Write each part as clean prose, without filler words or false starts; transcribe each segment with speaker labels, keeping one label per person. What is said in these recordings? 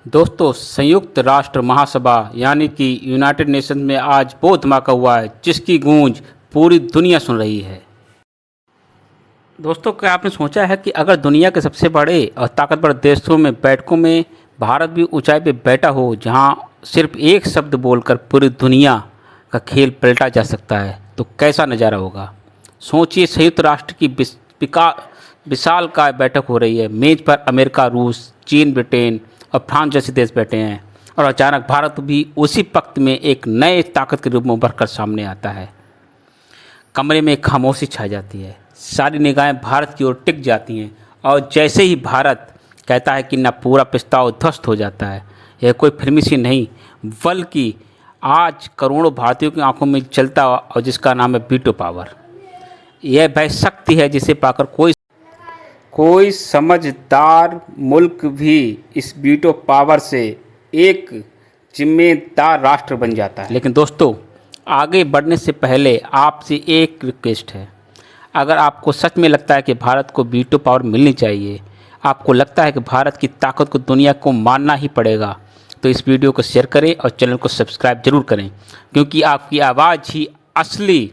Speaker 1: दोस्तों, संयुक्त राष्ट्र महासभा यानी कि यूनाइटेड नेशन में आज वो धमाका हुआ है जिसकी गूंज पूरी दुनिया सुन रही है। दोस्तों, क्या आपने सोचा है कि अगर दुनिया के सबसे बड़े और ताकतवर देशों में बैठकों में भारत भी ऊंचाई पे बैठा हो, जहां सिर्फ एक शब्द बोलकर पूरी दुनिया का खेल पलटा जा सकता है, तो कैसा नज़ारा होगा। सोचिए, संयुक्त राष्ट्र की विशालकाय बैठक हो रही है। मेज पर अमेरिका, रूस, चीन, ब्रिटेन और फ्रांस जैसे देश बैठे हैं, और अचानक भारत भी उसी पक्त में एक नए ताकत के रूप में उभर कर सामने आता है। कमरे में खामोशी छा जाती है, सारी निगाहें भारत की ओर टिक जाती हैं, और जैसे ही भारत कहता है कि न, पूरा प्रस्ताव ध्वस्त हो जाता है। यह कोई फिल्मी सीन नहीं, बल्कि आज करोड़ों भारतीयों की आंखों में चलता और जिसका नाम है वीटो पावर। यह वह शक्ति है जिसे पाकर कोई समझदार मुल्क भी इस वीटो पावर से एक जिम्मेदार राष्ट्र बन जाता है। लेकिन दोस्तों, आगे बढ़ने से पहले आपसे एक रिक्वेस्ट है। अगर आपको सच में लगता है कि भारत को वीटो पावर मिलनी चाहिए, आपको लगता है कि भारत की ताकत को दुनिया को मानना ही पड़ेगा, तो इस वीडियो को शेयर करें और चैनल को सब्सक्राइब जरूर करें, क्योंकि आपकी आवाज़ ही असली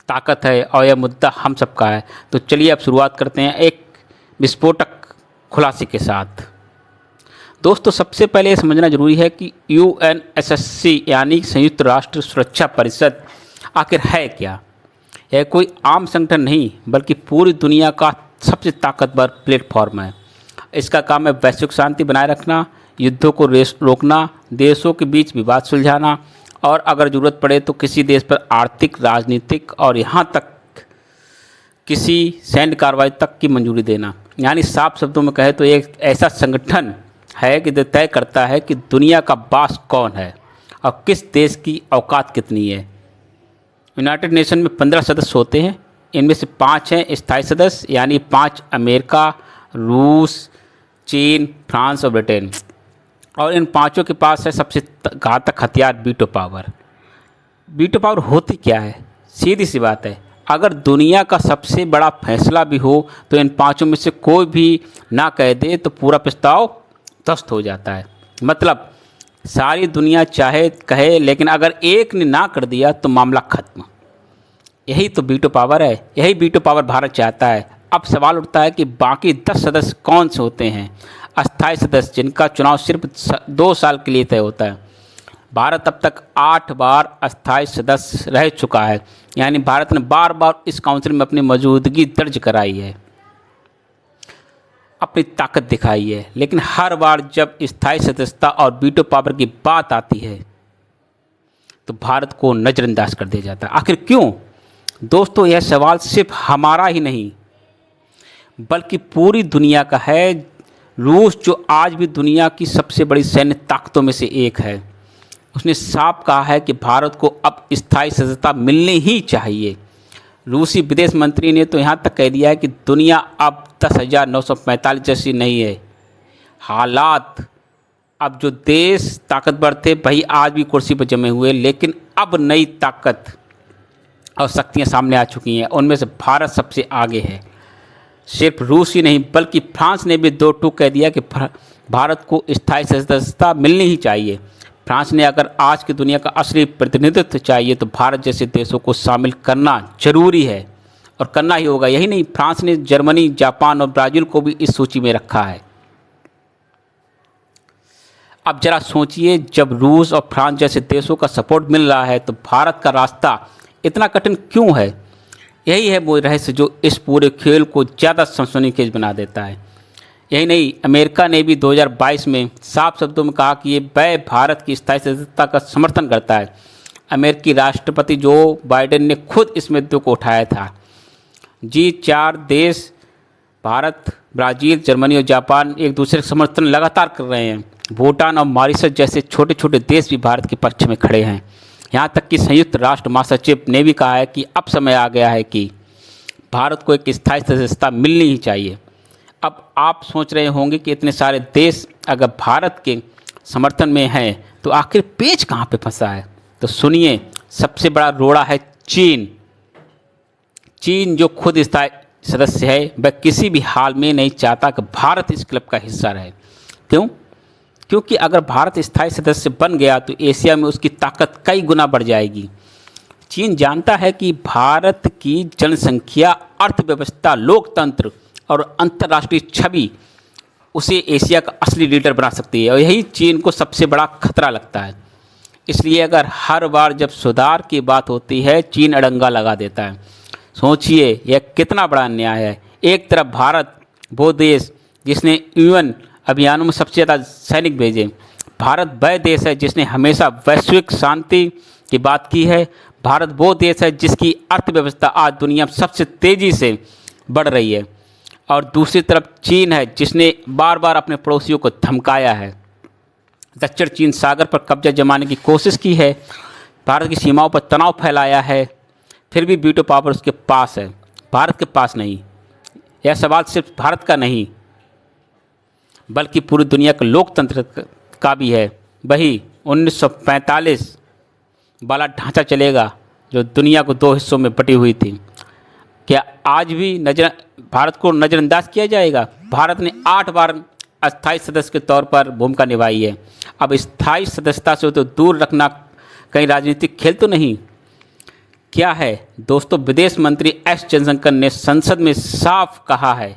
Speaker 1: ताकत है और यह मुद्दा हम सबका है। तो चलिए अब शुरुआत करते हैं एक विस्फोटक खुलासे के साथ। दोस्तों, सबसे पहले ये समझना जरूरी है कि यूएनएससी यानी संयुक्त राष्ट्र सुरक्षा परिषद आखिर है क्या। यह कोई आम संगठन नहीं, बल्कि पूरी दुनिया का सबसे ताकतवर प्लेटफॉर्म है। इसका काम है वैश्विक शांति बनाए रखना, युद्धों को रोकना, देशों के बीच विवाद सुलझाना, और अगर ज़रूरत पड़े तो किसी देश पर आर्थिक, राजनीतिक और यहाँ तक किसी सैन्य कार्रवाई तक की मंजूरी देना। यानी साफ शब्दों में कहे तो एक ऐसा संगठन है कि जो तय करता है कि दुनिया का बास कौन है और किस देश की औकात कितनी है। यूनाइटेड नेशन में 15 सदस्य होते हैं। इनमें से 5 हैं स्थायी सदस्य, यानी 5 अमेरिका, रूस, चीन, फ्रांस और ब्रिटेन। और इन 5 के पास है सबसे घातक हथियार वीटो पावर। वीटो पावर होती क्या है? सीधी सी बात है, अगर दुनिया का सबसे बड़ा फैसला भी हो तो इन 5 में से कोई भी ना कह दे तो पूरा प्रस्ताव ध्वस्त हो जाता है। मतलब सारी दुनिया चाहे कहे, लेकिन अगर एक ने ना कर दिया तो मामला खत्म। यही तो वीटो पावर है, यही वीटो पावर भारत चाहता है। अब सवाल उठता है कि बाकी 10 सदस्य कौन से होते हैं? अस्थायी सदस्य, जिनका चुनाव सिर्फ 2 साल के लिए तय होता है। भारत अब तक 8 बार अस्थायी सदस्य रह चुका है, यानी भारत ने बार बार इस काउंसिल में अपनी मौजूदगी दर्ज कराई है, अपनी ताकत दिखाई है। लेकिन हर बार जब स्थायी सदस्यता और वीटो पावर की बात आती है तो भारत को नज़रअंदाज कर दिया जाता है। आखिर क्यों? दोस्तों, यह सवाल सिर्फ हमारा ही नहीं, बल्कि पूरी दुनिया का है। रूस, जो आज भी दुनिया की सबसे बड़ी सैन्य ताकतों में से एक है, उसने साफ कहा है कि भारत को अब स्थायी सदस्यता मिलनी ही चाहिए। रूसी विदेश मंत्री ने तो यहाँ तक कह दिया है कि दुनिया अब 10,945 जैसी नहीं है। हालात, अब जो देश ताकतवर थे वही आज भी कुर्सी पर जमे हुए, लेकिन अब नई ताकत और शक्तियाँ सामने आ चुकी हैं। उनमें से भारत सबसे आगे है। सिर्फ रूस ही नहीं, बल्कि फ्रांस ने भी 2 टूक कह दिया कि भारत को स्थायी सदस्यता मिलनी ही चाहिए। फ्रांस ने अगर आज की दुनिया का असली प्रतिनिधित्व चाहिए तो भारत जैसे देशों को शामिल करना जरूरी है, और करना ही होगा। यही नहीं, फ्रांस ने जर्मनी, जापान और ब्राज़ील को भी इस सूची में रखा है। अब जरा सोचिए, जब रूस और फ्रांस जैसे देशों का सपोर्ट मिल रहा है तो भारत का रास्ता इतना कठिन क्यों है? यही है वो रहस्य जो इस पूरे खेल को ज़्यादा सनसनीखेज बना देता है। यही नहीं, अमेरिका ने भी 2022 में साफ शब्दों में कहा कि वह भारत की स्थायी सदस्यता का समर्थन करता है। अमेरिकी राष्ट्रपति जो बाइडेन ने खुद इस मुद्दे को उठाया था। G4 देश, भारत, ब्राज़ील, जर्मनी और जापान एक दूसरे का समर्थन लगातार कर रहे हैं। भूटान और मॉरिशस जैसे छोटे छोटे देश भी भारत के पक्ष में खड़े हैं। यहाँ तक कि संयुक्त राष्ट्र महासचिव ने भी कहा है कि अब समय आ गया है कि भारत को एक स्थायी सदस्यता मिलनी ही चाहिए। अब आप सोच रहे होंगे कि इतने सारे देश अगर भारत के समर्थन में हैं तो आखिर पेच कहाँ पे फंसा है? तो सुनिए, सबसे बड़ा रोड़ा है चीन। चीन, जो खुद स्थायी सदस्य है, वह किसी भी हाल में नहीं चाहता कि भारत इस क्लब का हिस्सा रहे। क्यों? क्योंकि अगर भारत स्थायी सदस्य बन गया तो एशिया में उसकी ताकत कई गुना बढ़ जाएगी। चीन जानता है कि भारत की जनसंख्या, अर्थव्यवस्था, लोकतंत्र और अंतर्राष्ट्रीय छवि उसे एशिया का असली लीडर बना सकती है, और यही चीन को सबसे बड़ा खतरा लगता है। इसलिए अगर हर बार जब सुधार की बात होती है चीन अड़ंगा लगा देता है। सोचिए यह कितना बड़ा अन्याय है। एक तरफ भारत, वो देश जिसने यूएन अभियानों में सबसे ज़्यादा सैनिक भेजे। भारत वह देश है जिसने हमेशा वैश्विक शांति की बात की है। भारत वो देश है जिसकी अर्थव्यवस्था आज दुनिया में सबसे तेज़ी से बढ़ रही है। और दूसरी तरफ चीन है जिसने बार बार अपने पड़ोसियों को धमकाया है, दक्षिण चीन सागर पर कब्जा जमाने की कोशिश की है, भारत की सीमाओं पर तनाव फैलाया है, फिर भी वीटो पावर उसके पास है, भारत के पास नहीं। यह सवाल सिर्फ भारत का नहीं बल्कि पूरी दुनिया के लोकतंत्र का भी है। वही 1945 वाला ढांचा चलेगा जो दुनिया को दो हिस्सों में बटी हुई थी। क्या आज भी भारत को नज़रअंदाज किया जाएगा? भारत ने 8 बार अस्थायी सदस्य के तौर पर भूमिका निभाई है। अब स्थायी सदस्यता से तो दूर रखना कहीं राजनीतिक खेल तो नहीं? क्या है दोस्तों, विदेश मंत्री एस जयशंकर ने संसद में साफ कहा है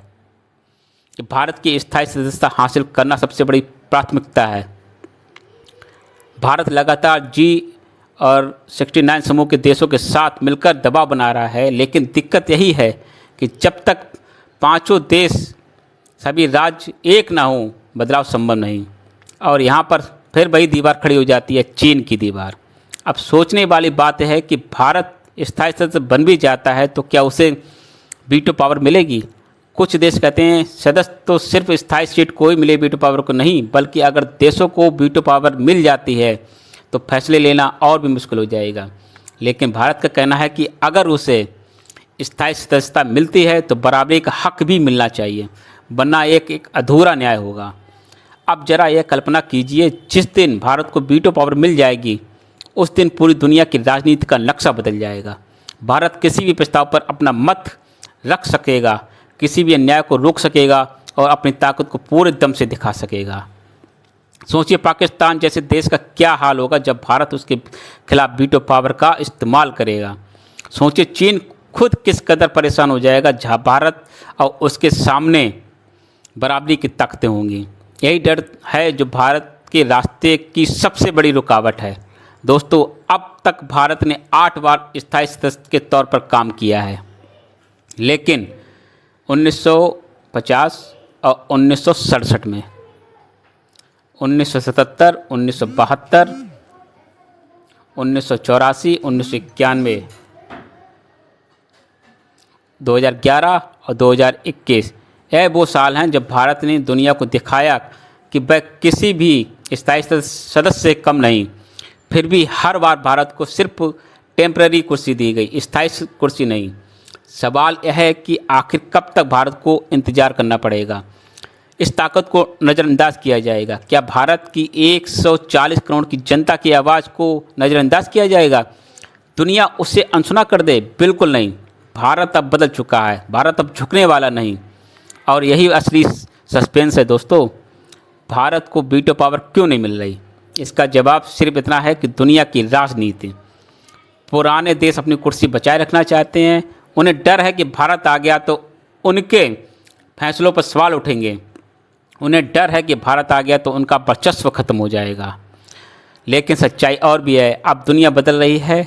Speaker 1: कि भारत की स्थायी सदस्यता हासिल करना सबसे बड़ी प्राथमिकता है। भारत लगातार जी और 69 समूह के देशों के साथ मिलकर दबाव बना रहा है, लेकिन दिक्कत यही है कि जब तक पांचों देश, सभी राज्य एक ना हों, बदलाव संभव नहीं। और यहाँ पर फिर वही दीवार खड़ी हो जाती है, चीन की दीवार। अब सोचने वाली बात है कि भारत स्थायी सदस्य बन भी जाता है तो क्या उसे वीटो पावर मिलेगी? कुछ देश कहते हैं सदस्य तो सिर्फ स्थायी सीट को ही मिले, वीटो पावर को नहीं, बल्कि अगर देशों को वीटो पावर मिल जाती है तो फैसले लेना और भी मुश्किल हो जाएगा। लेकिन भारत का कहना है कि अगर उसे स्थायी सदस्यता मिलती है तो बराबरी का हक भी मिलना चाहिए, वरना एक अधूरा न्याय होगा। अब जरा यह कल्पना कीजिए, जिस दिन भारत को वीटो पावर मिल जाएगी उस दिन पूरी दुनिया की राजनीति का नक्शा बदल जाएगा। भारत किसी भी प्रस्ताव पर अपना मत रख सकेगा, किसी भी अन्याय को रोक सकेगा और अपनी ताकत को पूरे दम से दिखा सकेगा। सोचिए पाकिस्तान जैसे देश का क्या हाल होगा जब भारत उसके खिलाफ वीटो पावर का इस्तेमाल करेगा। सोचिए चीन खुद किस कदर परेशान हो जाएगा जहां भारत और उसके सामने बराबरी की ताकतें होंगी। यही डर है जो भारत के रास्ते की सबसे बड़ी रुकावट है। दोस्तों, अब तक भारत ने 8 बार स्थायी सदस्य के तौर पर काम किया है, लेकिन 1950 और 1967 में, 1977, 1972, 1984, 1991, 2011 और 2021 यह वो साल हैं जब भारत ने दुनिया को दिखाया कि वह किसी भी स्थायी सदस्य से कम नहीं। फिर भी हर बार भारत को सिर्फ टेम्पररी कुर्सी दी गई, स्थायी कुर्सी नहीं। सवाल यह है कि आखिर कब तक भारत को इंतज़ार करना पड़ेगा? इस ताकत को नज़रअंदाज किया जाएगा? क्या भारत की 140 करोड़ की जनता की आवाज़ को नज़रअंदाज किया जाएगा? दुनिया उसे अनसुना कर दे? बिल्कुल नहीं। भारत अब बदल चुका है, भारत अब झुकने वाला नहीं। और यही असली सस्पेंस है दोस्तों। भारत को वीटो पावर क्यों नहीं मिल रही? इसका जवाब सिर्फ इतना है कि दुनिया की राजनीति। पुराने देश अपनी कुर्सी बचाए रखना चाहते हैं, उन्हें डर है कि भारत आ गया तो उनके फैसलों पर सवाल उठेंगे। उन्हें डर है कि भारत आ गया तो उनका वर्चस्व खत्म हो जाएगा। लेकिन सच्चाई और भी है, अब दुनिया बदल रही है।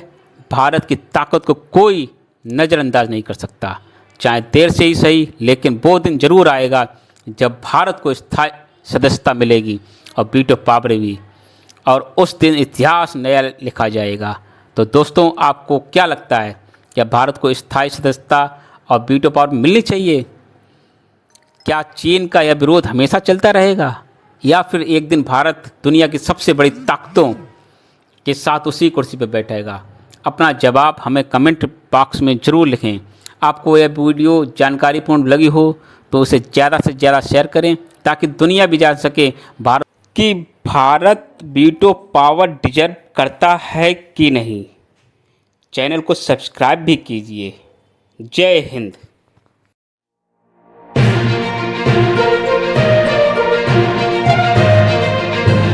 Speaker 1: भारत की ताकत को कोई नज़रअंदाज नहीं कर सकता, चाहे देर से ही सही, लेकिन वो दिन ज़रूर आएगा जब भारत को स्थायी सदस्यता मिलेगी और वीटो पावर भी, और उस दिन इतिहास नया लिखा जाएगा। तो दोस्तों, आपको क्या लगता है, क्या भारत को स्थायी सदस्यता और वीटो पावर मिलनी चाहिए? क्या चीन का यह विरोध हमेशा चलता रहेगा, या फिर एक दिन भारत दुनिया की सबसे बड़ी ताकतों के साथ उसी कुर्सी पर बैठेगा? अपना जवाब हमें कमेंट बॉक्स में ज़रूर लिखें। आपको यह वीडियो जानकारीपूर्ण लगी हो तो उसे ज़्यादा से ज़्यादा शेयर करें ताकि दुनिया भी जान सके भारत वीटो पावर डिजर्व करता है कि नहीं। चैनल को सब्सक्राइब भी कीजिए। जय हिंद।